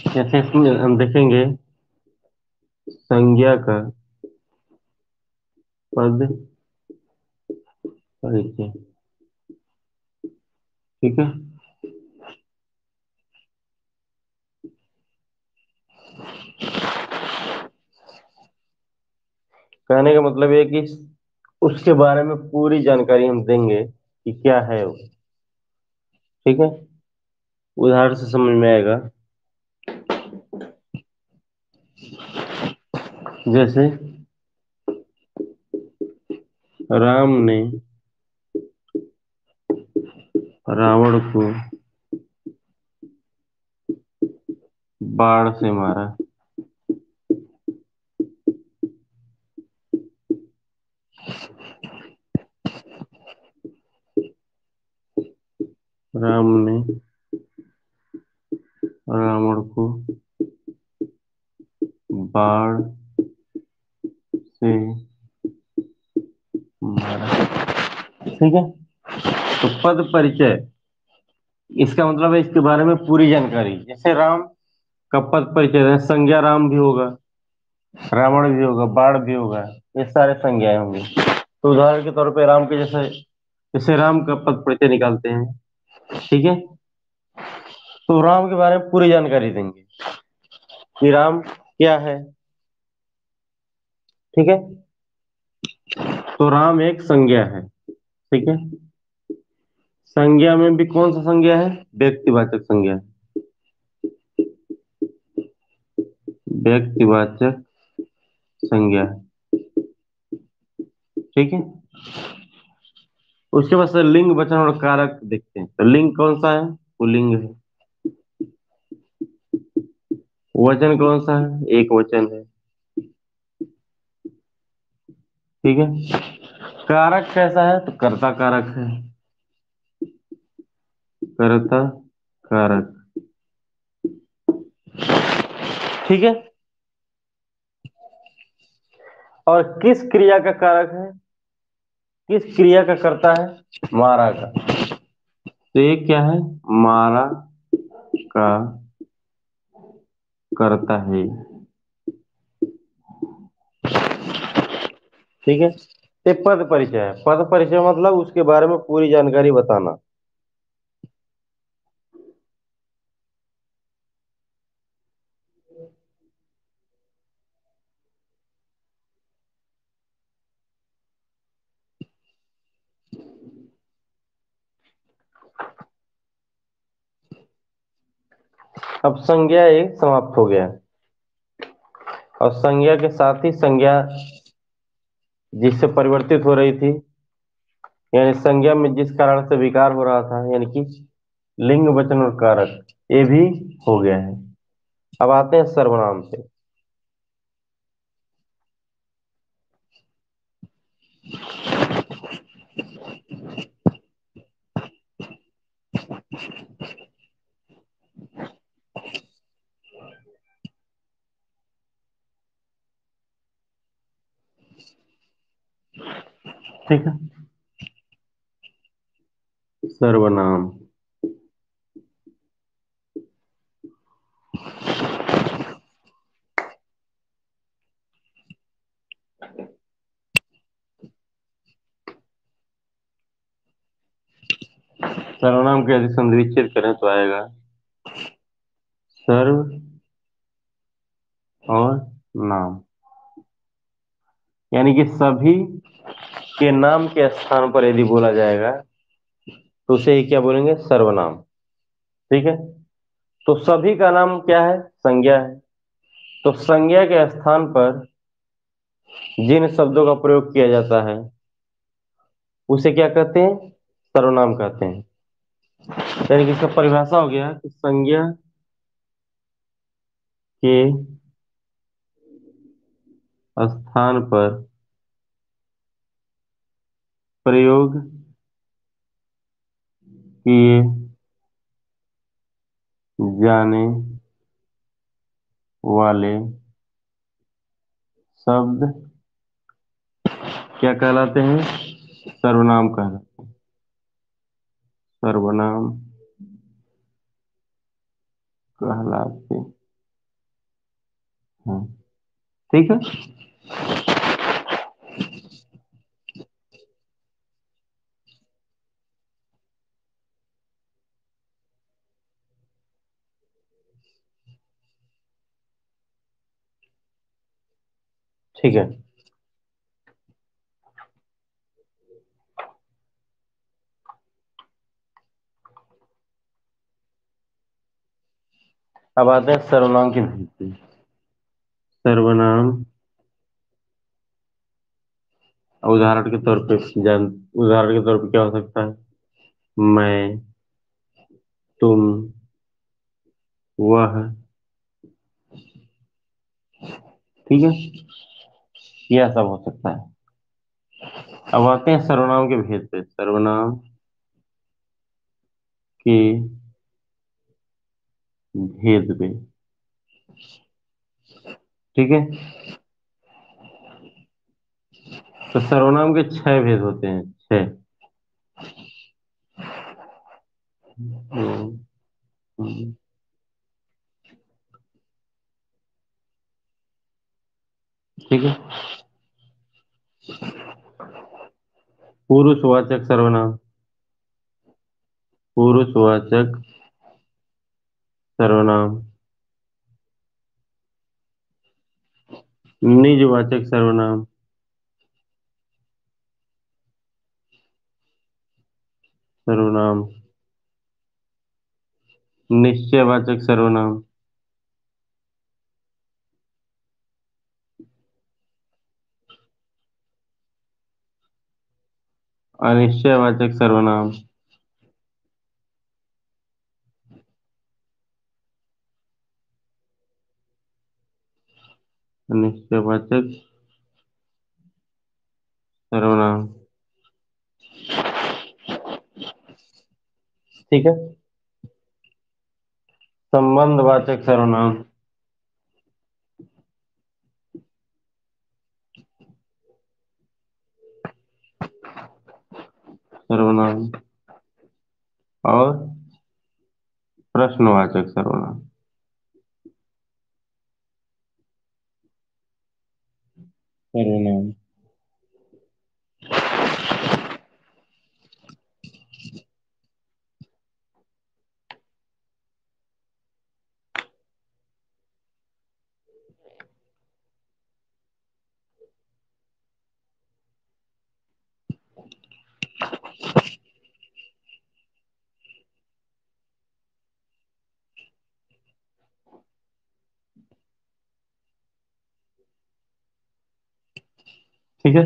जैसे इसमें हम देखेंगे संज्ञा का पद परिचय। ठीक है। कहने का मतलब ये है कि उसके बारे में पूरी जानकारी हम देंगे कि क्या है वो। ठीक है। उदाहरण से समझ में आएगा। जैसे राम ने रावण को बाण से मारा। राम ने रावण को बाण से मारा। ठीक है। तो पद परिचय इसका मतलब है इसके बारे में पूरी जानकारी। जैसे राम का पद परिचय है, संज्ञा राम भी होगा, रावण भी होगा, बाण भी होगा, ये सारे संज्ञाएं होंगी। तो उदाहरण के तौर पे राम के जैसे जैसे राम का पद परिचय निकालते हैं। ठीक है। तो राम के बारे में पूरी जानकारी देंगे कि राम क्या है। ठीक है। तो राम एक संज्ञा है। ठीक है। संज्ञा में भी कौन सा संज्ञा है? व्यक्तिवाचक संज्ञा है। व्यक्तिवाचक संज्ञा है। ठीक है। उसके बाद से लिंग वचन और कारक देखते हैं। तो लिंग कौन सा है? पुल्लिंग है। वचन कौन सा है? एक वचन है। ठीक है। कारक कैसा है? तो कर्ता कारक है। कर्ता कारक। ठीक है। और किस क्रिया का कारक है? किस क्रिया का करता है? मारा का। तो ये क्या है? मारा का करता है। ठीक है। ये पद परिचय है। पद परिचय मतलब उसके बारे में पूरी जानकारी बताना। अब संज्ञा एक समाप्त हो गया। और संज्ञा के साथ ही संज्ञा जिससे परिवर्तित हो रही थी, यानी संज्ञा में जिस कारण से विकार हो रहा था, यानी कि लिंग वचन और कारक, ये भी हो गया है। अब आते हैं सर्वनाम पे। ठीक है। सर्वनाम। सर्वनाम के यदि संधिविच्छेद करें तो आएगा सर्व और नाम। यानी कि सभी के नाम के स्थान पर यदि बोला जाएगा तो उसे ही क्या बोलेंगे? सर्वनाम। ठीक है। तो सभी का नाम क्या है? संज्ञा है। तो संज्ञा के स्थान पर जिन शब्दों का प्रयोग किया जाता है उसे क्या कहते हैं? सर्वनाम कहते हैं। यानी कि इसका परिभाषा हो गया कि संज्ञा के स्थान पर प्रयोग किए जाने वाले शब्द क्या कहलाते हैं? सर्वनाम कहलाते हैं। सर्वनाम कहलाते हैं। हाँ, ठीक है। ठीक है। अब आते हैं सर्वनाम की भेद पे। सर्वनाम, उदाहरण के तौर पे उदाहरण के तौर पे क्या हो सकता है? मैं, तुम, वह। ठीक है, यह सब हो सकता है। अब आते हैं सर्वनाम के भेद पे। सर्वनाम के भेद पे। ठीक है, तो सर्वनाम के 6 भेद होते हैं, 6। हम्म, हम्म, ठीक है। पुरुषवाचक सर्वनाम, पुरुषवाचक सर्वनाम, निजवाचक सर्वनाम, सर्वनाम, निश्चयवाचक सर्वनाम, अनिश्चयवाचक सर्वनाम, अनिश्चयवाचक सर्वनाम। ठीक है। संबंधवाचक सर्वनाम, सर्वनाम, और प्रश्नवाचक सर्वनाम। सर्वनाम। ठीक है।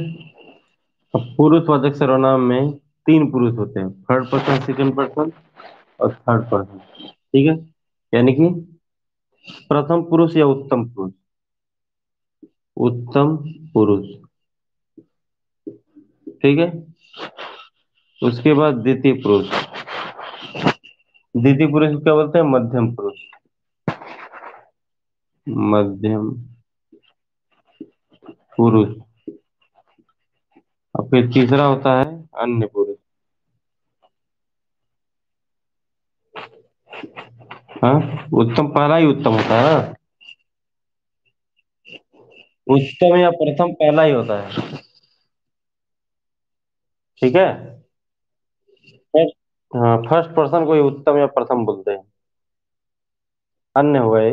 अब पुरुषवाचक सर्वनाम में 3 पुरुष होते हैं, थर्ड पर्सन, सेकंड पर्सन और थर्ड पर्सन। ठीक है, यानी कि प्रथम पुरुष या उत्तम पुरुष, उत्तम पुरुष। ठीक है, उसके बाद द्वितीय पुरुष, द्वितीय पुरुष क्या बोलते हैं? मध्यम पुरुष, मध्यम पुरुष। और फिर तीसरा होता है अन्य पुरुष। हाँ, उत्तम पहला ही उत्तम होता है ना। उत्तम या प्रथम पहला ही होता है। ठीक है। हाँ, फर्स्ट पर्सन को ही उत्तम या प्रथम बोलते हैं। अन्य हो गए।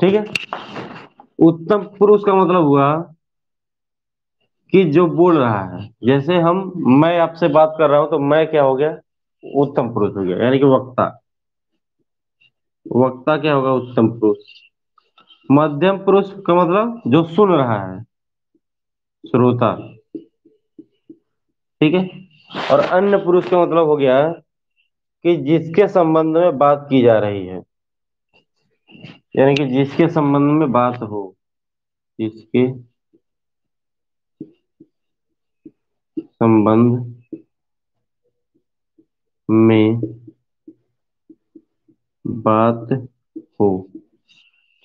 ठीक है। उत्तम पुरुष का मतलब हुआ कि जो बोल रहा है, जैसे मैं आपसे बात कर रहा हूं तो मैं क्या हो गया? उत्तम पुरुष हो गया, यानी कि वक्ता। वक्ता क्या होगा? उत्तम पुरुष। मध्यम पुरुष का मतलब जो सुन रहा है, श्रोता। ठीक है। और अन्य पुरुष का मतलब हो गया कि जिसके संबंध में बात की जा रही है, यानी कि जिसके संबंध में बात हो, जिसके संबंध में बात हो।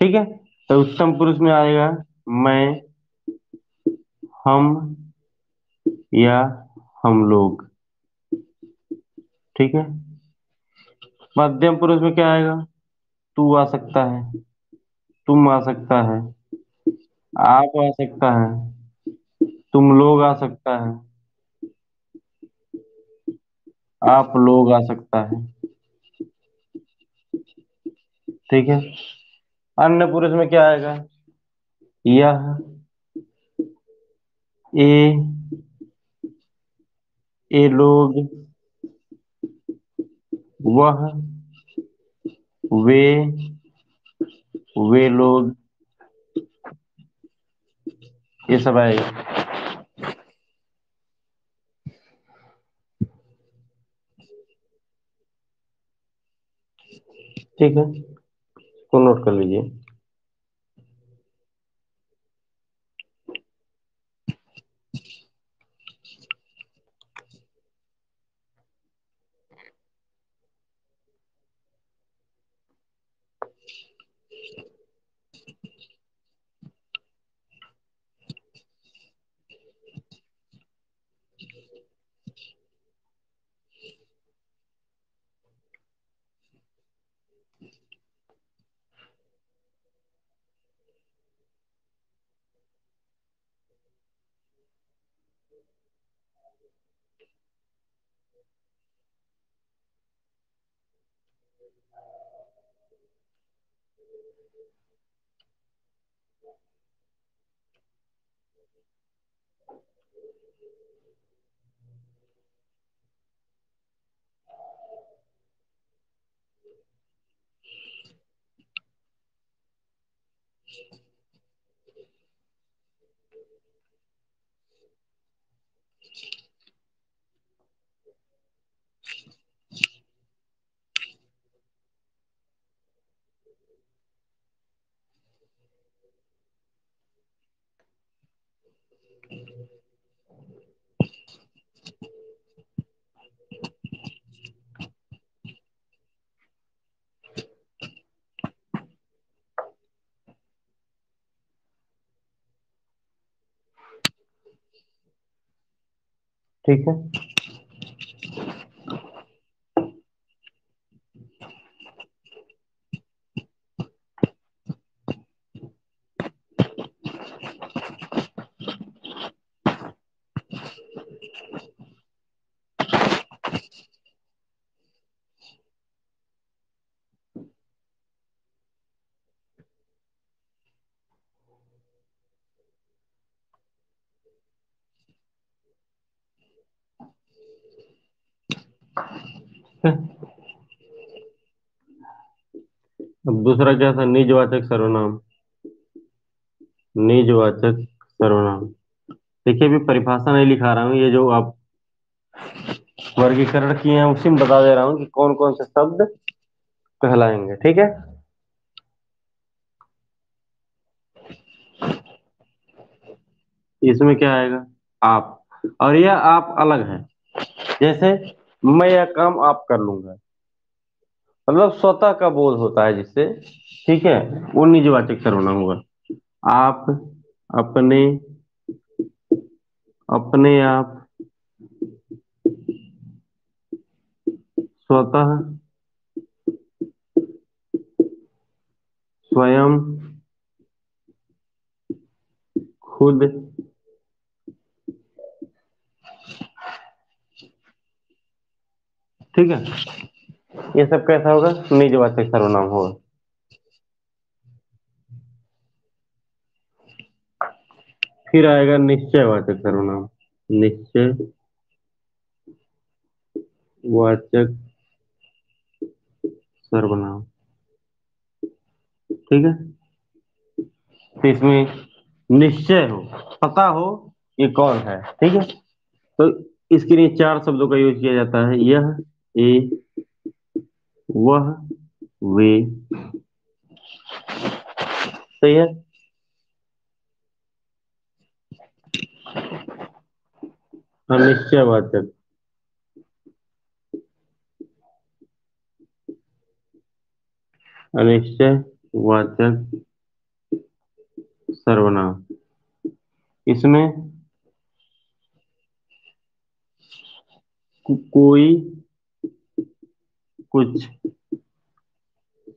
ठीक है, तो उत्तम पुरुष में आएगा मैं, हम, या हम लोग। ठीक है। मध्यम पुरुष में क्या आएगा? तू आ सकता है, तुम आ सकता है, आप आ सकता है, तुम लोग आ सकता है, आप लोग आ सकता है। ठीक है। अन्य पुरुष में क्या आएगा? यह, ए, ए लोग, वह, वे, वे लोग, ये सब आएगा। ठीक है, तो नोट कर लीजिए। ठीक है। अब दूसरा क्या था? निजवाचक सर्वनाम। निजवाचक सर्वनाम। देखिए, अभी परिभाषा नहीं लिखा रहा हूँ, ये जो आप वर्गीकरण किए हैं उसी में बता दे रहा हूँ कि कौन कौन से शब्द कहलाएंगे। ठीक है। इसमें क्या आएगा? आप। और यह आप अलग है। जैसे मैं यह काम आप कर लूंगा, मतलब स्वतः का बोध होता है जिससे। ठीक है, वो निजवाचक सर्वनाम होगा। आप, अपने, अपने आप, स्वतः, स्वयं, खुद। ठीक है, ये सब कैसा होगा? निजवाचक सर्वनाम होगा। फिर आएगा निश्चयवाचक सर्वनाम। निश्चयवाचक सर्वनाम। ठीक है, तो इसमें निश्चय हो, पता हो ये कौन है। ठीक है, तो इसके लिए चार शब्दों का यूज किया जाता है। यह, ए, वह, वे। सही है। अनिश्चयवाचक, अनिश्चयवाचक सर्वनाम। इसमें कोई, कुछ।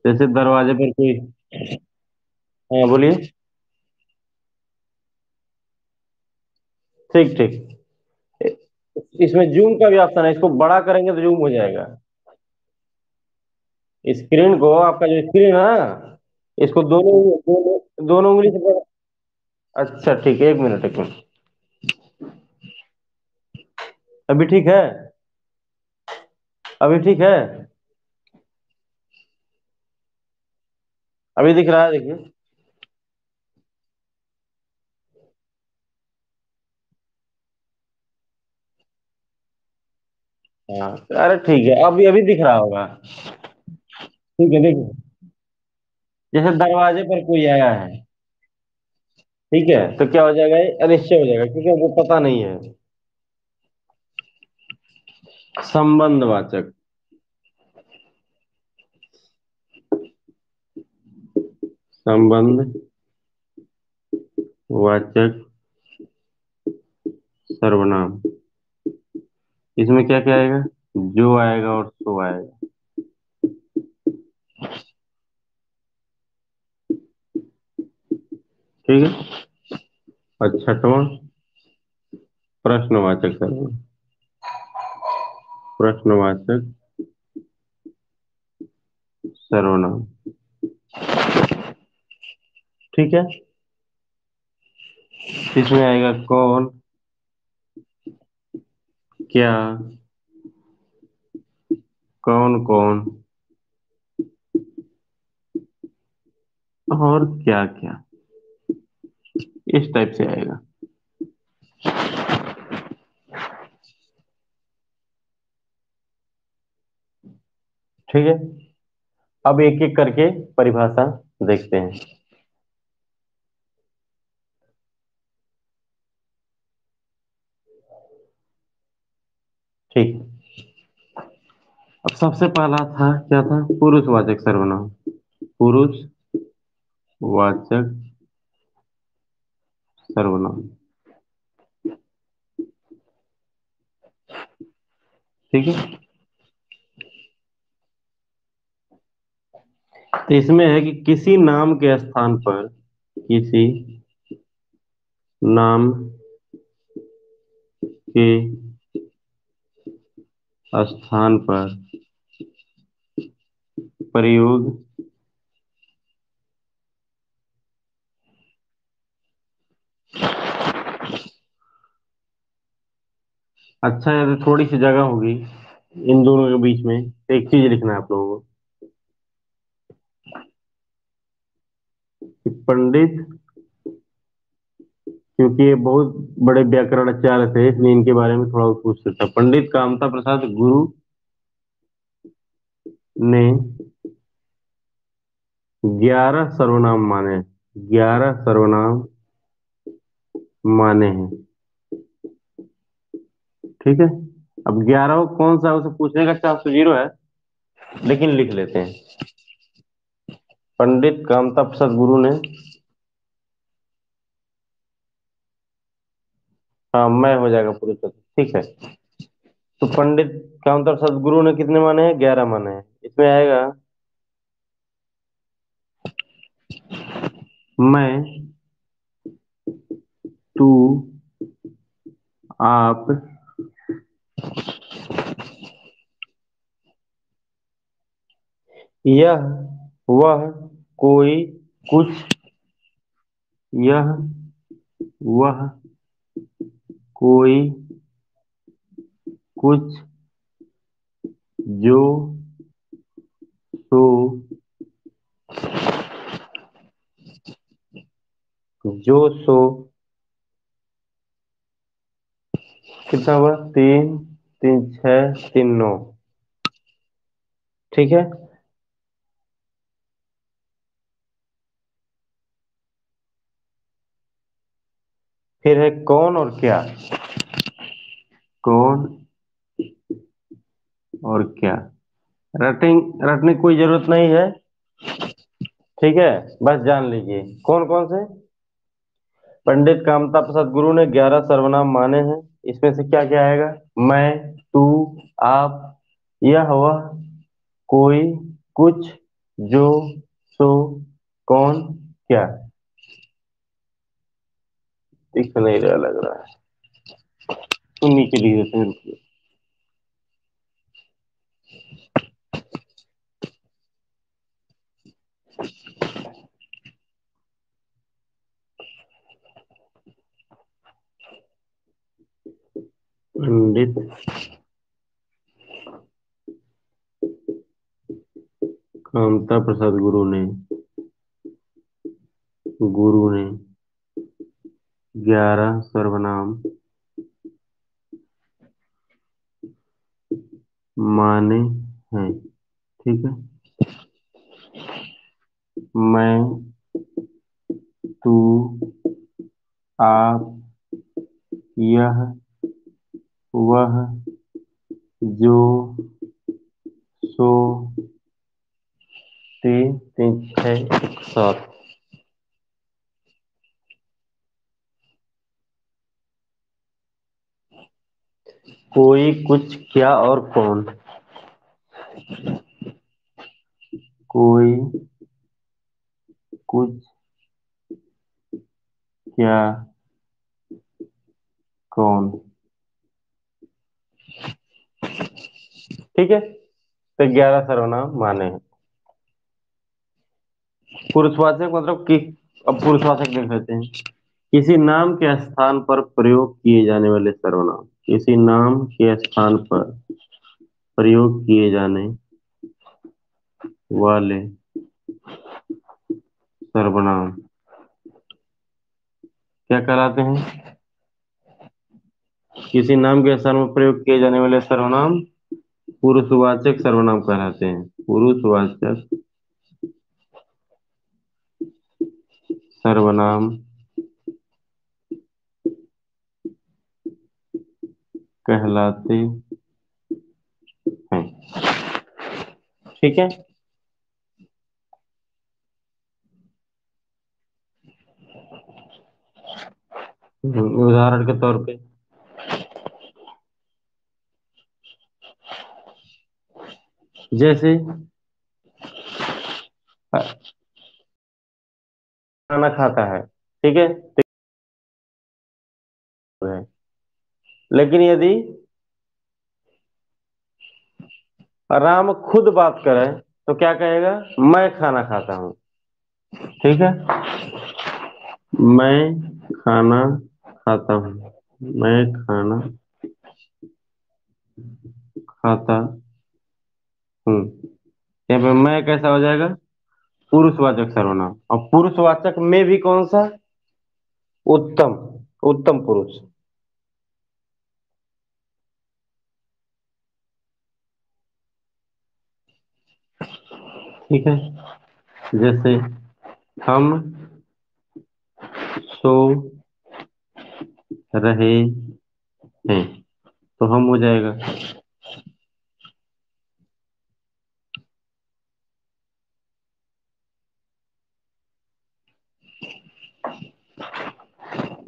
जैसे दरवाजे पर कोई, हाँ बोलिए। ठीक ठीक। इसमें जूम का भी ऑप्शन है, इसको बड़ा करेंगे तो जूम हो जाएगा। स्क्रीन को, आपका जो स्क्रीन है ना, इसको दोनों दोनों दोनों उंगली से अच्छा ठीक है, 1 मिनट 1 मिनट। अभी ठीक है? अभी ठीक है? अभी दिख रहा है, देखिए। हाँ, अरे ठीक है, अभी अभी दिख रहा होगा। ठीक है, देखिए। जैसे दरवाजे पर कोई आया है, ठीक है, तो क्या हो जाएगा, ये अनिश्चय हो जाएगा क्योंकि वो पता नहीं है। संबंधवाचक। संबंध वाचक सर्वनाम। इसमें क्या क्या आएगा? जो आएगा और सो आएगा। ठीक है। और छठवां, प्रश्नवाचक सर्वनाम। प्रश्नवाचक सर्वनाम। ठीक है। इसमें आएगा कौन, क्या, कौन कौन, और क्या क्या, इस टाइप से आएगा। ठीक है। अब एक एक करके परिभाषा देखते हैं। ठीक। अब सबसे पहला था, क्या था? पुरुषवाचक सर्वनाम। पुरुषवाचक सर्वनाम। ठीक है। तो इसमें है कि किसी नाम के स्थान पर, किसी नाम के स्थान पर प्रयोग। अच्छा है, तो थोड़ी सी जगह होगी इन दोनों के बीच में, तो एक चीज लिखना है आप लोगों को कि पंडित, क्योंकि ये बहुत बड़े व्याकरणाचार्य थे इसलिए इनके बारे में थोड़ा पूछ सकता। पंडित कामता प्रसाद गुरु ने 11 सर्वनाम माने। 11 सर्वनाम माने हैं। ठीक है। अब 11 कौन सा है उसे पूछने का चांस तो 0 है, लेकिन लिख लेते हैं। पंडित कामता प्रसाद गुरु ने, हाँ मैं हो जाएगा पूरे तक। ठीक है। तो पंडित कामता प्रसाद गुरु ने कितने माने हैं? 11 माने हैं। इसमें आएगा मैं, तू, आप, यह, वह, कोई, कुछ। यह, वह, कोई, कुछ, जो, सो, जो, सो। कितना हुआ? 3 3 6 3 9। ठीक है। फिर है कौन और क्या। कौन और क्या। रटने की कोई जरूरत नहीं है। ठीक है। बस जान लीजिए कौन कौन से। पंडित कामता प्रसाद गुरु ने 11 सर्वनाम माने हैं। इसमें से क्या क्या आएगा? मैं, तू, आप, यह, वह, कोई, कुछ, जो, सो, कौन, क्या। दिख नहीं रहा लग रहा है। तो नीचे लिख देते हैं, रुकिए। पंडित कामता प्रसाद गुरु ने 11 सर्वनाम माने हैं। ठीक है। मैं, तू, आप, यह, वह, जो, सो, ते, तीन, छह, सात। कोई, कुछ, क्या और कौन। कोई, कुछ, क्या, कौन। ठीक है, तो 11 सर्वनाम माने हैं। पुरुषवाचक मतलब कि, अब पुरुषवाचक देख लेते हैं। किसी नाम के स्थान पर प्रयोग किए जाने वाले सर्वनाम। किसी नाम के स्थान पर प्रयोग किए जाने वाले सर्वनाम क्या कहलाते हैं। किसी नाम के स्थान पर प्रयोग किए जाने वाले सर्वनाम पुरुषवाचक सर्वनाम कहलाते हैं। पुरुषवाचक सर्वनाम कहलाते हैं। ठीक है। उदाहरण के तौर पे, जैसे खाना खाता है, ठीक है, तो है। लेकिन यदि राम खुद बात करे तो क्या कहेगा, मैं खाना खाता हूँ। ठीक है, मैं खाना खाता हूँ। मैं खाना खाता हूँ। यहाँ पे मैं कैसा हो जाएगा, पुरुषवाचक सर्वनाम। और पुरुषवाचक में भी कौन सा, उत्तम, उत्तम पुरुष। ठीक है, जैसे हम सो रहे हैं, तो हम हो जाएगा।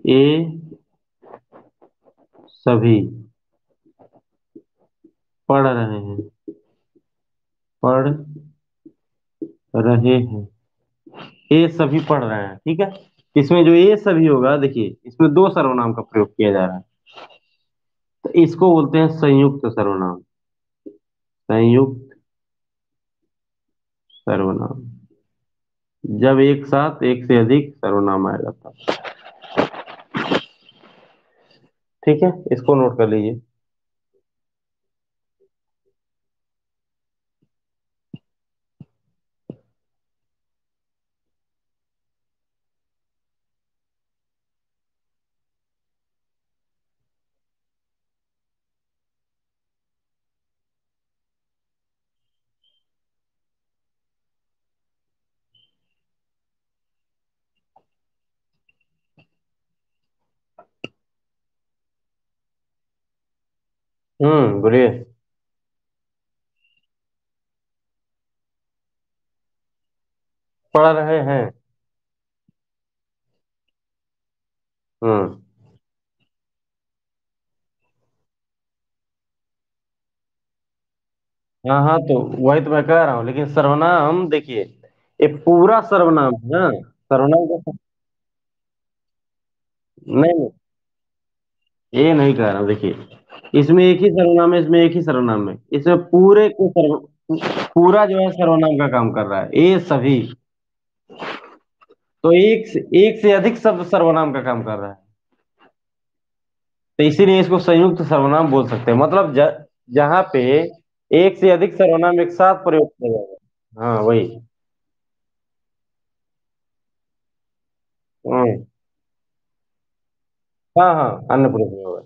ये सभी पढ़ रहे हैं, पढ़ रहे हैं। ये सभी पढ़ रहे हैं। ठीक है, इसमें जो ये सभी होगा, देखिए इसमें दो सर्वनाम का प्रयोग किया जा रहा है, तो इसको बोलते हैं संयुक्त सर्वनाम। संयुक्त सर्वनाम, जब एक साथ एक से अधिक सर्वनाम आएगा तब। ठीक है, इसको नोट कर लीजिए। बोलिए। पढ़ रहे हैं। हम्म। हाँ हाँ, तो वही तो मैं कह रहा हूँ, लेकिन सर्वनाम देखिए, ये पूरा सर्वनाम है ना। सर्वनाम का नहीं नहीं, ये नहीं कह रहा हूँ, देखिए इसमें एक ही सर्वनाम है, इसमें एक ही सर्वनाम है, इसमें पूरे को पूरा जो है सर्वनाम का काम कर रहा है, ये सभी। तो एक से अधिक शब्द सर्वनाम का काम कर रहा है, तो इसीलिए इसको संयुक्त सर्वनाम बोल सकते हैं, मतलब जहाँ पे एक से अधिक सर्वनाम एक साथ प्रयोग किया जाएगा। हाँ वही। हम्म, हाँ हाँ, अन्य पुरुष में होगा।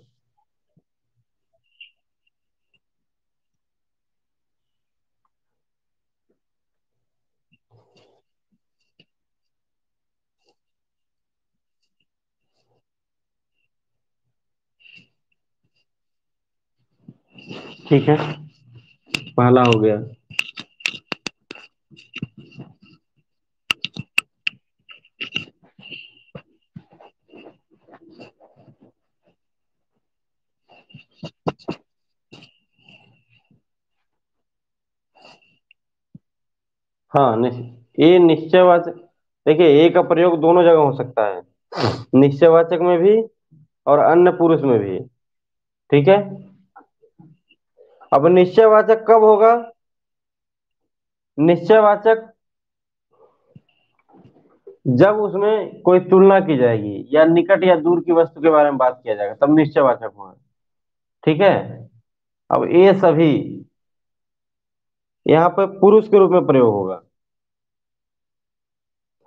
ठीक है, पहला हो गया। हाँ ये निश्चयवाचक, देखिए ए का प्रयोग दोनों जगह हो सकता है, निश्चयवाचक में भी और अन्य पुरुष में भी। ठीक है। अब निश्चयवाचक कब होगा? निश्चयवाचक जब उसमें कोई तुलना की जाएगी या निकट या दूर की वस्तु के बारे में बात किया जाएगा, तब निश्चयवाचक होगा। ठीक है। अब ये सभी यहाँ पे पुरुष के रूप में प्रयोग होगा।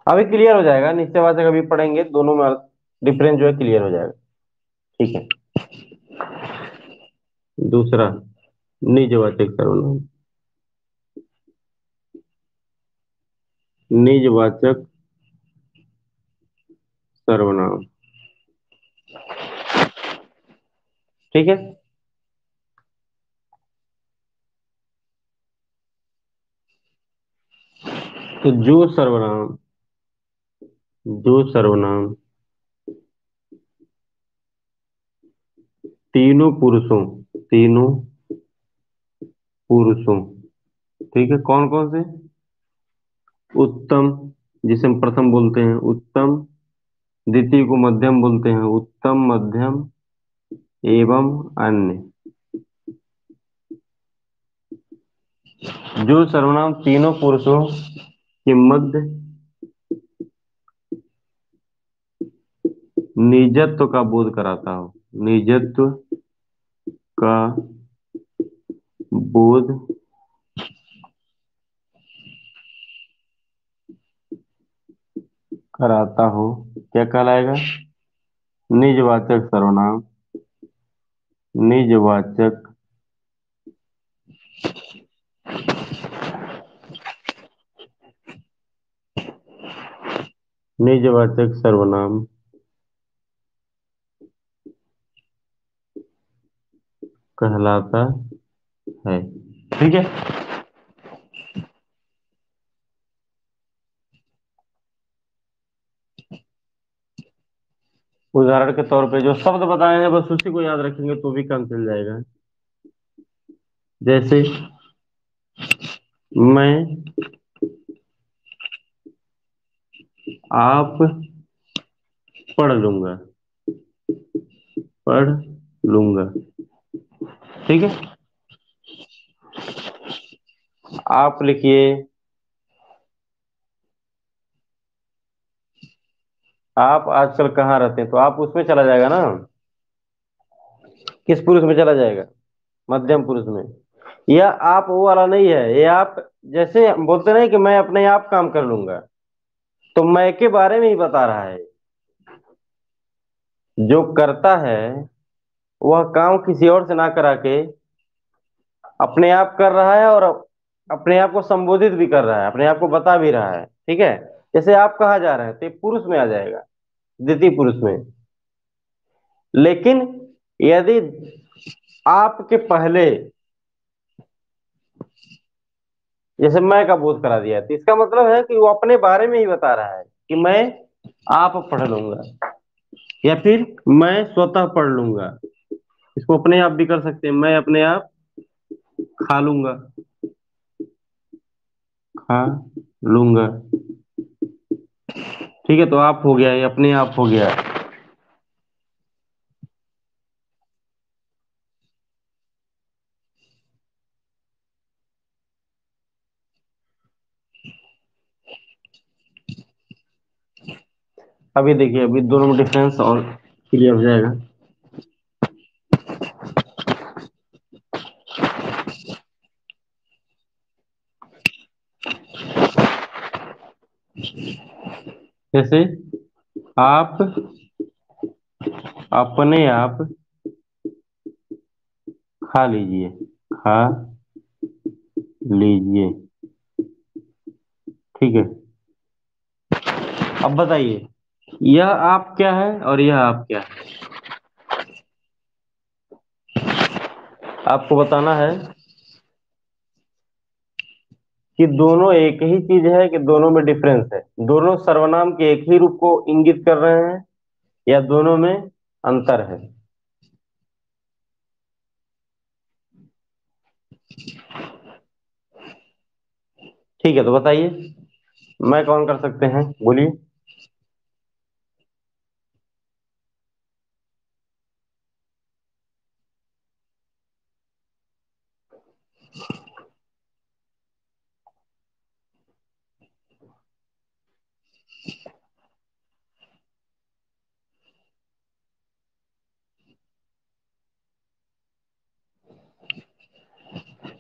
अभी क्लियर हो जाएगा, निश्चयवाचक अभी पढ़ेंगे, दोनों में डिफरेंस जो है क्लियर हो जाएगा। ठीक है। दूसरा, निजवाचक सर्वनाम। निजवाचक सर्वनाम। ठीक है। तो जो सर्वनाम तीनों पुरुषों तीनों पुरुषों, ठीक है, कौन कौन से? उत्तम, जिसे हम प्रथम बोलते हैं उत्तम, द्वितीय को मध्यम बोलते हैं उत्तम मध्यम, एवं अन्य। जो सर्वनाम तीनों पुरुषों के मध्य निजत्व का बोध कराता हो, निजत्व का बोध कराता हो, क्या कहलाएगा? निजवाचक सर्वनाम। निजवाचक निजवाचक सर्वनाम कहलाता है। ठीक है। उदाहरण के तौर पे जो शब्द बताए हैं बस उसी को याद रखेंगे तो भी काम चल जाएगा। जैसे मैं आप पढ़ लूंगा, पढ़ लूंगा। ठीक है। आप लिखिए, आप आजकल कहाँ रहते हैं, तो आप उसमें चला जाएगा ना, किस पुरुष में चला जाएगा? मध्यम पुरुष में। या आप वो वाला नहीं है, ये आप जैसे हम बोलते नहीं कि मैं अपने आप काम कर लूंगा, तो मैं के बारे में ही बता रहा है। जो करता है वह काम किसी और से ना करा के अपने आप कर रहा है, और अपने आप को संबोधित भी कर रहा है, अपने आप को बता भी रहा है। ठीक है। जैसे आप कहा जा रहे हैं तो ये पुरुष में आ जाएगा, द्वितीय पुरुष में। लेकिन यदि आपके पहले जैसे मैं का बोध करा दिया है, तो इसका मतलब है कि वो अपने बारे में ही बता रहा है कि मैं आप पढ़ लूंगा, या फिर मैं स्वतः पढ़ लूंगा। इसको अपने आप भी कर सकते हैं, मैं अपने आप खा लूंगा, खा लूंगा। ठीक है, तो आप हो गया, ये अपने आप हो गया। अभी देखिए, अभी दोनों में डिफरेंस और क्लियर हो जाएगा। जैसे आप अपने आप खा लीजिए, खा लीजिए, ठीक है। अब बताइए, यह आप क्या है और यह आप क्या है? आपको बताना है कि दोनों एक ही चीज है कि दोनों में डिफरेंस है, दोनों सर्वनाम के एक ही रूप को इंगित कर रहे हैं या दोनों में अंतर है। ठीक है, तो बताइए, मैं कौन कर सकते हैं, बोलिए।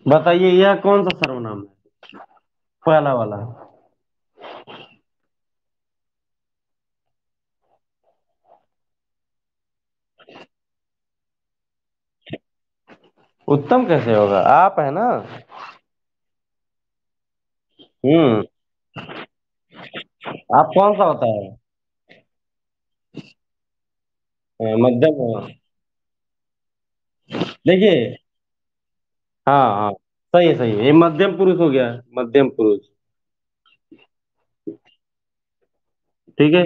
बताइए, यह कौन सा सर्वनाम है, पहला वाला। उत्तम कैसे होगा, आप है ना। हम्म। आप कौन सा होता है? मध्यम देखिए। हाँ हाँ, सही है, सही है, ये मध्यम पुरुष हो गया, मध्यम पुरुष। ठीक है।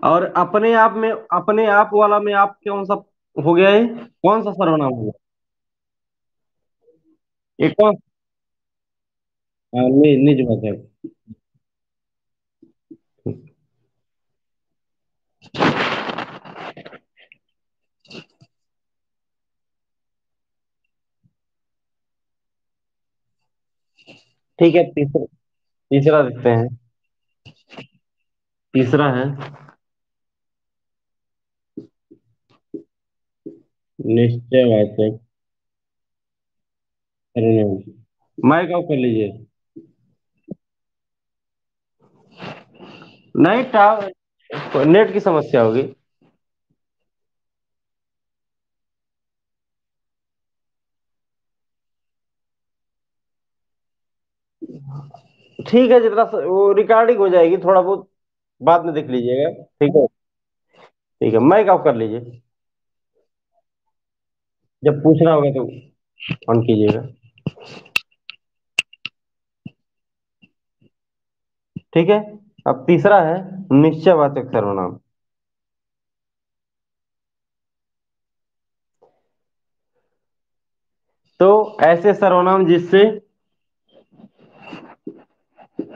और अपने आप में, अपने आप वाला में आप कौन सा हो गया, ये कौन सा सर्वनाम हो गया? ये कौन? हाँ, निज वाचक। ठीक है, तीसरा, तीसरा देखते हैं। तीसरा है निश्चयवाचक सर्वनाम। माइक ऑफ कर लीजिए। नहीं, नेट की समस्या होगी। ठीक है, जितना वो रिकॉर्डिंग हो जाएगी, थोड़ा बहुत बाद में देख लीजिएगा। ठीक है। ठीक है, माइक ऑफ कर लीजिए। जब पूछना होगा तो ऑन कीजिएगा। ठीक है। अब तीसरा है निश्चयवाचक सर्वनाम। तो ऐसे सर्वनाम जिससे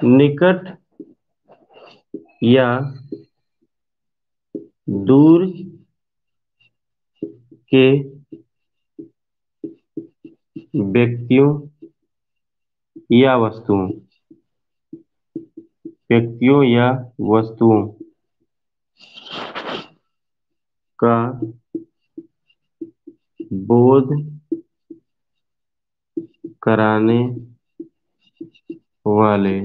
निकट या दूर के व्यक्तियों या वस्तुओं, व्यक्तियों या वस्तुओं का बोध कराने वाले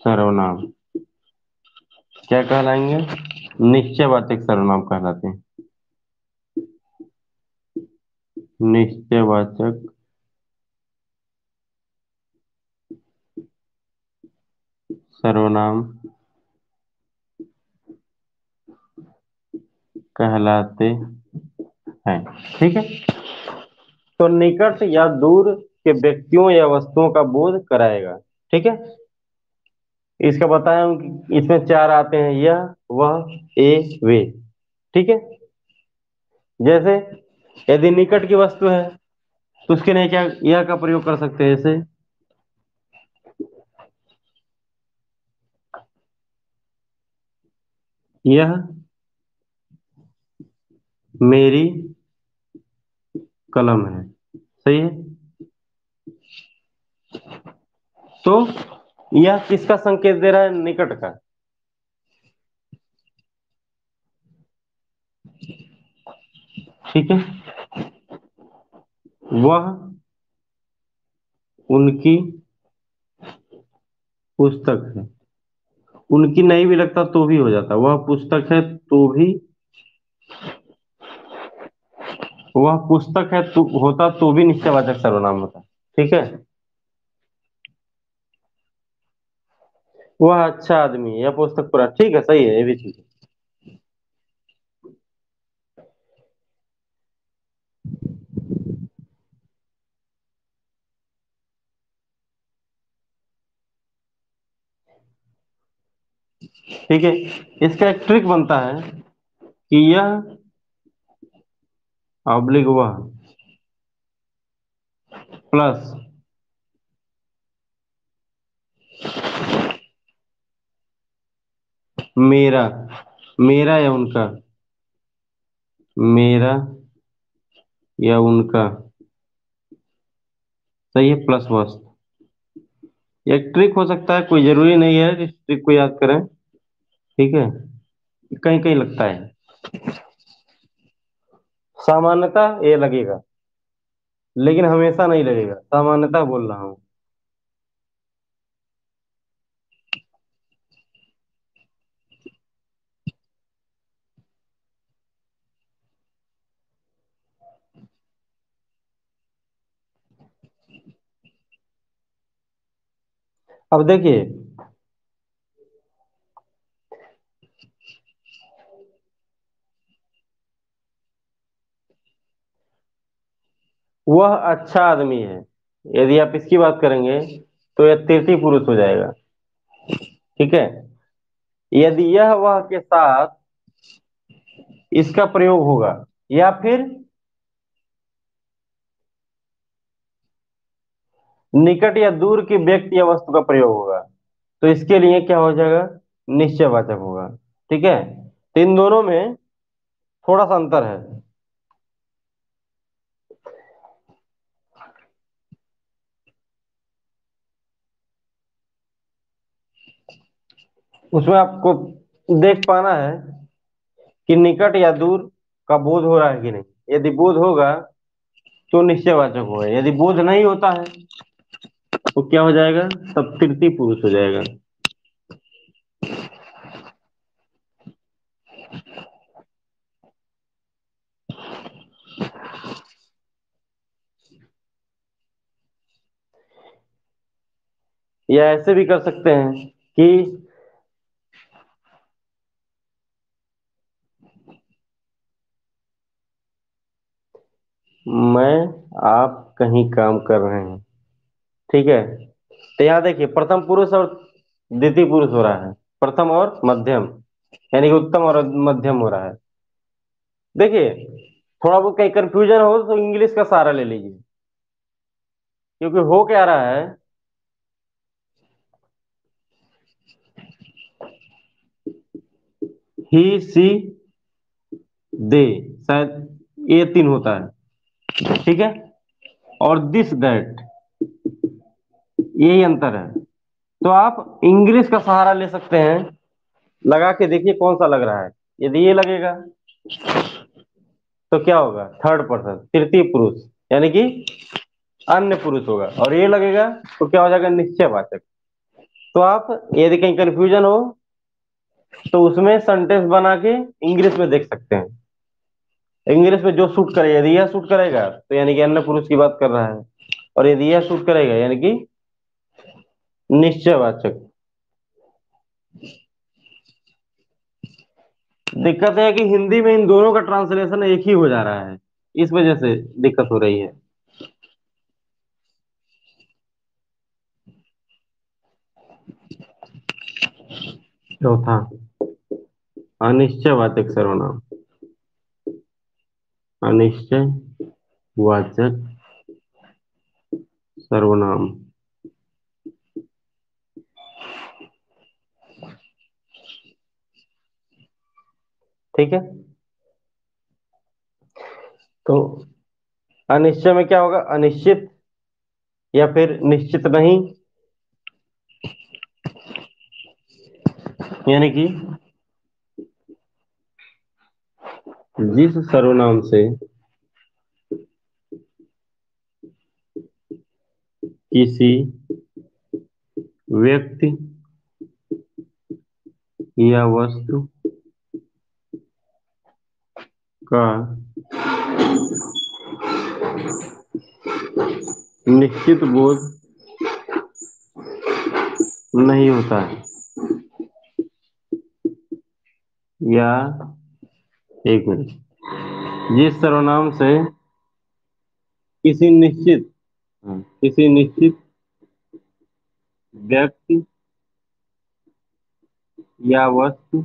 सर्वनाम क्या कहलाएंगे? निश्चयवाचक सर्वनाम कहलाते हैं। निश्चयवाचक सर्वनाम कहलाते हैं। ठीक है। तो निकट या दूर के व्यक्तियों या वस्तुओं का बोध कराएगा। ठीक है। इसका बताया हूं कि इसमें चार आते हैं, यह, वह, ए, वे। ठीक है। जैसे यदि निकट की वस्तु है तो उसके लिए क्या, यह का प्रयोग कर सकते हैं, जैसे यह मेरी कलम है। सही है। तो यह किसका संकेत दे रहा है, निकट का। ठीक है। वह उनकी पुस्तक है। उनकी नहीं भी लगता तो भी हो जाता, वह पुस्तक है तो भी, वह पुस्तक है तो होता तो भी निश्चयवाचक सर्वनाम होता। ठीक है। वह अच्छा आदमी है, यह पुस्तक पूरा, ठीक है, सही है, ये भी ठीक है। ठीक है। इसका एक ट्रिक बनता है कि यह ऑब्लिक वह प्लस मेरा, मेरा या उनका, मेरा या उनका, सही है, प्लस वस्त। ये एक ट्रिक हो सकता है, कोई जरूरी नहीं है इस ट्रिक को याद करें। ठीक है। कहीं कहीं लगता है, सामान्यतः ये लगेगा, लेकिन हमेशा नहीं लगेगा, सामान्यतः बोल रहा हूं। अब देखिए, वह अच्छा आदमी है, यदि आप इसकी बात करेंगे तो यह तृतीय पुरुष हो जाएगा। ठीक है। यदि यह वह के साथ इसका प्रयोग होगा, या फिर निकट या दूर की व्यक्ति या वस्तु का प्रयोग होगा, तो इसके लिए क्या हो जाएगा, निश्चयवाचक होगा। ठीक है। तो इन दोनों में थोड़ा सा अंतर है। उसमें आपको देख पाना है कि निकट या दूर का बोध हो रहा है कि नहीं। यदि बोध होगा तो निश्चयवाचक होगा, यदि बोध नहीं होता है तो क्या हो जाएगा, तब तृतीय पुरुष हो जाएगा। या ऐसे भी कर सकते हैं कि मैं, आप कहीं काम कर रहे हैं। ठीक है। तो यहाँ देखिए, प्रथम पुरुष और द्वितीय पुरुष हो रहा है, प्रथम और मध्यम, यानी कि उत्तम और मध्यम हो रहा है। देखिए, थोड़ा बहुत कहीं कंफ्यूजन हो तो इंग्लिश का सहारा ले लीजिए, क्योंकि हो क्या रहा है, ही सी दे, शायद ये तीन होता है। ठीक है। और दिस दैट, यही अंतर है। तो आप इंग्लिश का सहारा ले सकते हैं, लगा के देखिए कौन सा लग रहा है। यदि ये लगेगा तो क्या होगा, थर्ड पर्सन, तृतीय पुरुष, यानी कि अन्य पुरुष होगा। और ये लगेगा तो क्या हो जाएगा, निश्चयवाचक। तो आप यदि कहीं कंफ्यूजन हो तो उसमें सेंटेंस बना के इंग्लिश में देख सकते हैं, इंग्लिश में जो सूट करेगा। यदि यह सूट करेगा तो यानी कि अन्य पुरुष की बात कर रहा है, और यदि यह सूट करेगा यानी कि निश्चयवाचक। दिक्कत है कि हिंदी में इन दोनों का ट्रांसलेशन एक ही हो जा रहा है, इस वजह से दिक्कत हो रही है। चौथा, अनिश्चयवाचक सर्वनाम, अनिश्चयवाचक सर्वनाम। ठीक है। तो अनिश्चय में क्या होगा, अनिश्चित या फिर निश्चित नहीं, यानी कि जिस सर्वनाम से किसी व्यक्ति या वस्तु का निश्चित बोध नहीं होता है, या एक मिनट, जिस सर्वनाम से किसी निश्चित किसी निश्चित व्यक्ति या वस्तु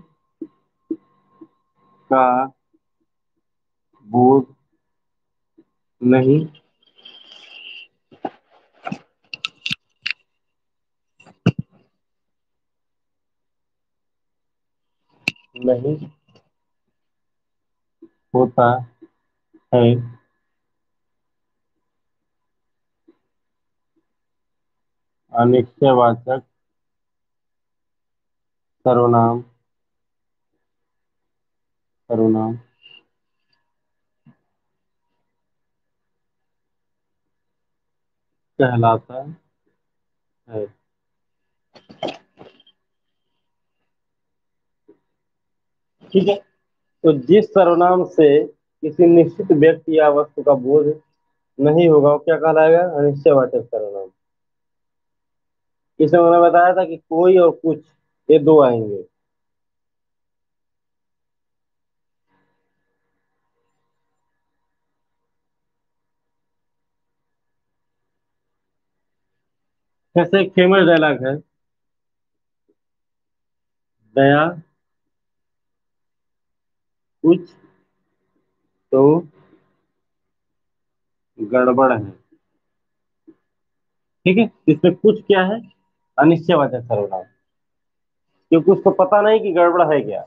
का बोध नहीं नहीं होता है, अनिश्चयवाचक सर्वनाम सर्वनाम कहलाता है। ठीक है, तो जिस सर्वनाम से किसी निश्चित व्यक्ति या वस्तु का बोध नहीं होगा वो क्या कहलाएगा? अनिश्चयवाचक सर्वनाम। इसमें मैंने बताया था कि कोई और कुछ, ये दो आएंगे। जैसे एक फेमस डायलॉग है, दया कुछ तो गड़बड़ है। ठीक है, इसमें कुछ क्या है? अनिश्चयवाचक सर्वनाम, क्योंकि उसको पता नहीं कि गड़बड़ है क्या।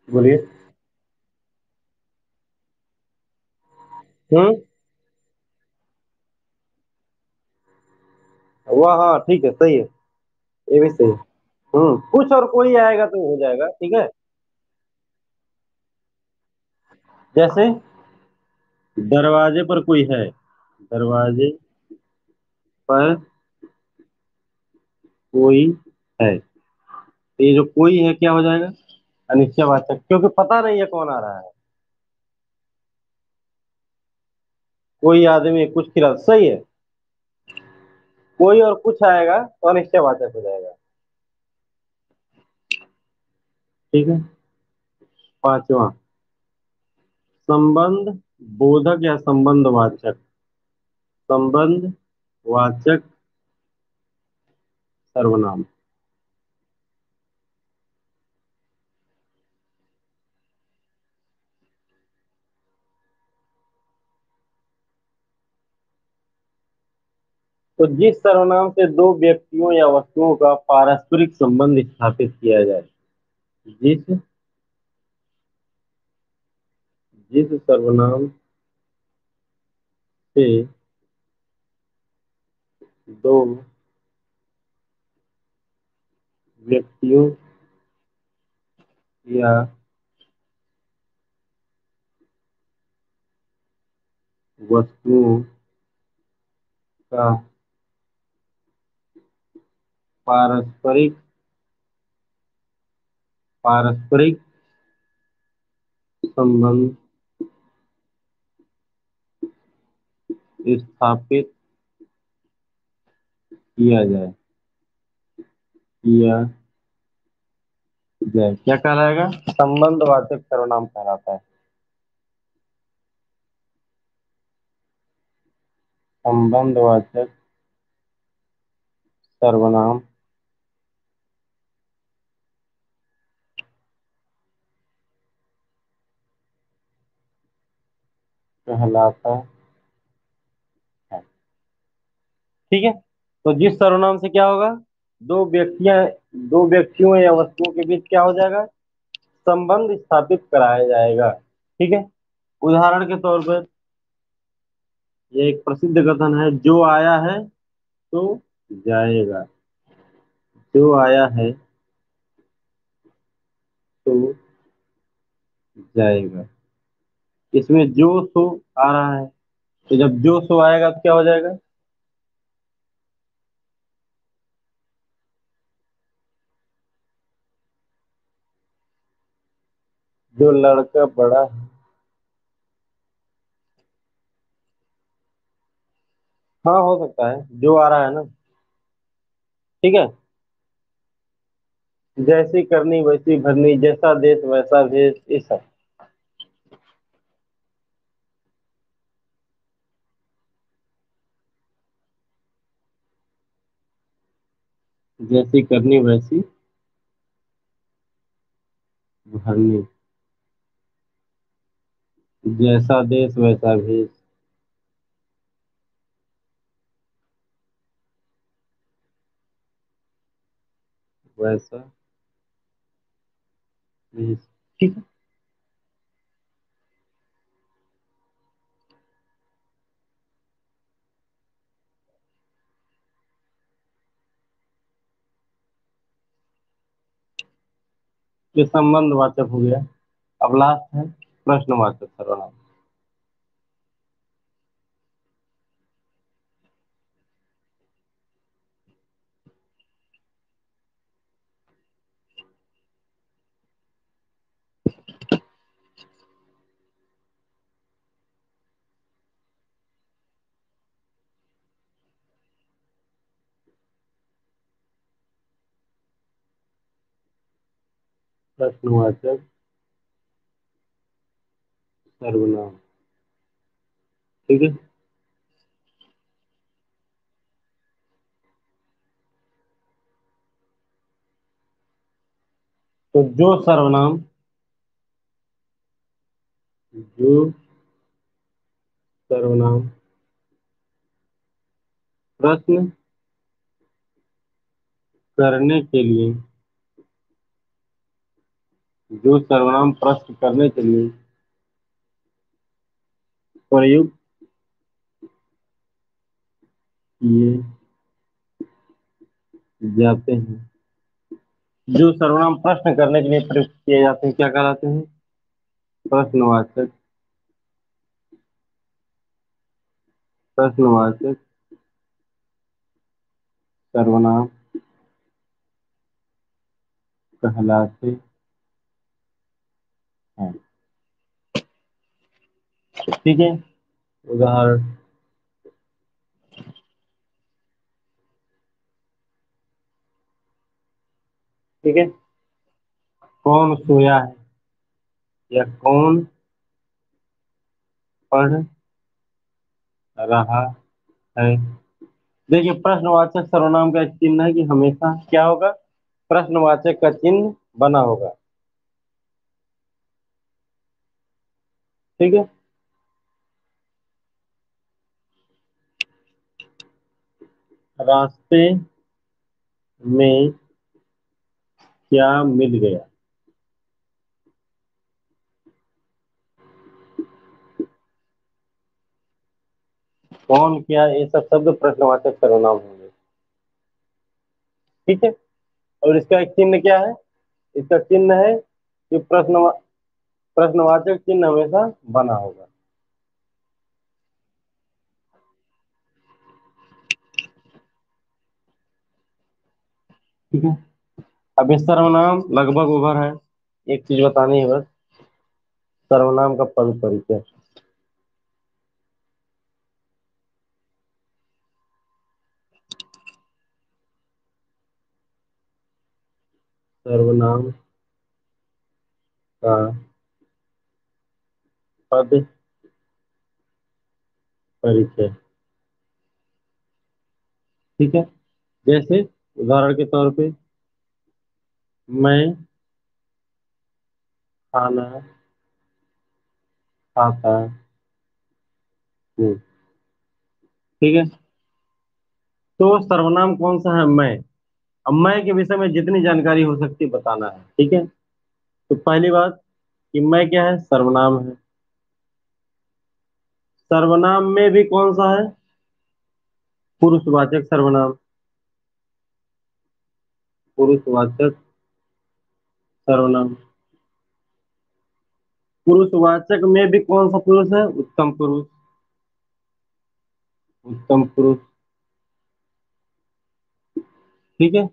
बोलिए। हम्म, वह हाँ ठीक है, सही है, ये भी सही है। कुछ और कोई आएगा तो हो जाएगा, ठीक है। जैसे दरवाजे पर कोई है, दरवाजे पर कोई है, तो ये जो कोई है क्या हो जाएगा? अनिश्चयवाचक, क्योंकि पता नहीं है कौन आ रहा है। कोई आदमी कुछ खिला, सही है। कोई और कुछ आएगा तो अनिश्चयवाचक हो जाएगा। ठीक है, पांचवा, संबंध बोधक या संबंध वाचक, संबंध वाचक सर्वनाम। तो जिस सर्वनाम से दो व्यक्तियों या वस्तुओं का पारस्परिक संबंध स्थापित किया जाए, जिस जिस सर्वनाम से दो व्यक्तियों या वस्तुओं का पारस्परिक पारस्परिक संबंध स्थापित किया जाए, किया जाए, क्या कहलाएगा? संबंधवाचक सर्वनाम कहलाता है। संबंधवाचक सर्वनाम कहलाता है। ठीक है, तो जिस सर्वनाम से क्या होगा? दो व्यक्तियां दो व्यक्तियों या वस्तुओं के बीच क्या हो जाएगा? संबंध स्थापित कराया जाएगा। ठीक है, उदाहरण के तौर पर ये एक प्रसिद्ध कथन है, जो आया है तो जाएगा, जो आया है सो जाएगा। इसमें जो सो आ रहा है, तो जब जो सो आएगा तो क्या हो जाएगा? जो लड़का बड़ा है। हाँ, हो सकता है, जो आ रहा है ना। ठीक है। जैसी करनी वैसी भरनी, जैसा देश वैसा भेष, ये सब। जैसी करनी वैसी भरनी, जैसा देश वैसा भेष। वैसा भेष। ठीक है। ये संबंधवाचक हो गया। अब लास्ट है प्रश्नवाचक सर्वनाम। प्रश्नवाचक सर्वनाम। ठीक है। तो जो सर्वनाम, जो सर्वनाम प्रश्न करने के लिए, जो सर्वनाम प्रश्न करने के लिए प्रयुक्त किए जाते हैं, जो सर्वनाम प्रश्न करने के लिए प्रयुक्त किए जाते हैं, क्या कहलाते हैं? प्रश्नवाचक। प्रश्नवाचक सर्वनाम कहलाते हैं। ठीक है। उदाहरण। ठीक है। कौन सोया है, या कौन पढ़ रहा है। देखिए, प्रश्नवाचक सर्वनाम का एक चिन्ह है कि हमेशा क्या होगा? प्रश्नवाचक का चिन्ह बना होगा। ठीक है। रास्ते में क्या मिल गया? कौन, क्या, ये सब शब्द प्रश्नवाचक सर्वनाम होंगे। ठीक है। और इसका एक चिन्ह क्या है? इसका चिन्ह है कि प्रश्नवाचक चिन्ह हमेशा बना होगा। ठीक है। अब ये सर्वनाम लगभग ओवर है। एक चीज बतानी है बस, सर्वनाम का पद परिचय। सर्वनाम का पद परिचय। ठीक है। जैसे उदाहरण के तौर पे, मैं खाना खाता हूँ। ठीक है। तो सर्वनाम कौन सा है? मैं। अब मैं के विषय में जितनी जानकारी हो सकती है बताना है। ठीक है। तो पहली बात कि मैं क्या है? सर्वनाम है। सर्वनाम में भी कौन सा है? पुरुषवाचक सर्वनाम। पुरुषवाचक सर्वनाम। पुरुषवाचक में भी कौन सा पुरुष है? उत्तम पुरुष। उत्तम पुरुष। ठीक है।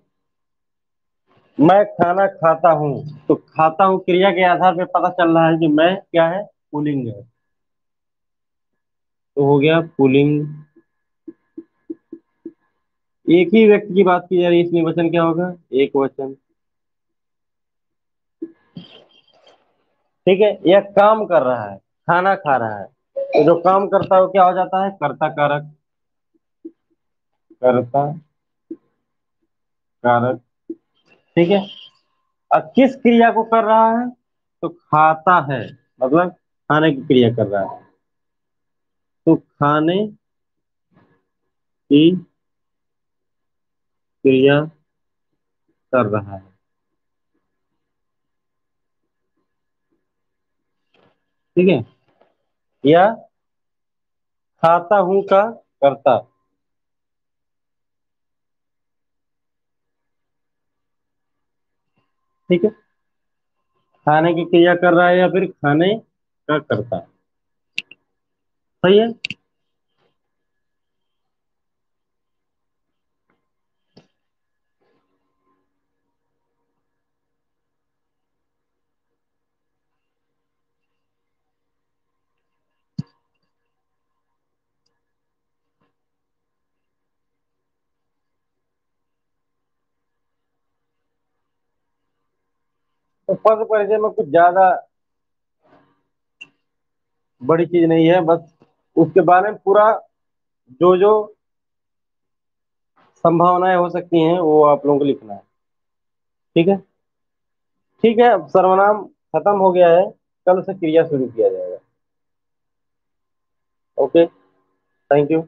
मैं खाना खाता हूँ, तो खाता हूँ क्रिया के आधार पे पता चल रहा है कि मैं क्या है, पुल्लिंग है। तो हो गया पुल्लिंग। एक ही व्यक्ति की बात की जा रही है, इसमें वचन क्या होगा? एक वचन। ठीक है। यह काम कर रहा है, खाना खा रहा है, तो जो काम करता है वो क्या हो जाता है? कर्ता कारक। कर्ता कारक। ठीक है। अब किस क्रिया को कर रहा है? तो खाता है, मतलब खाने की क्रिया कर रहा है, तो खाने की क्रिया कर रहा है। ठीक है। या खाता हूं का कर्ता। ठीक है। खाने की क्रिया कर रहा है या फिर खाने का कर्ता। सही है। तो पद परिचय में कुछ ज्यादा बड़ी चीज नहीं है, बस उसके बारे में पूरा जो जो संभावनाएं हो सकती हैं वो आप लोगों को लिखना है। ठीक है। ठीक है, अब सर्वनाम खत्म हो गया है, कल से क्रिया शुरू किया जाएगा। Okay, thank you.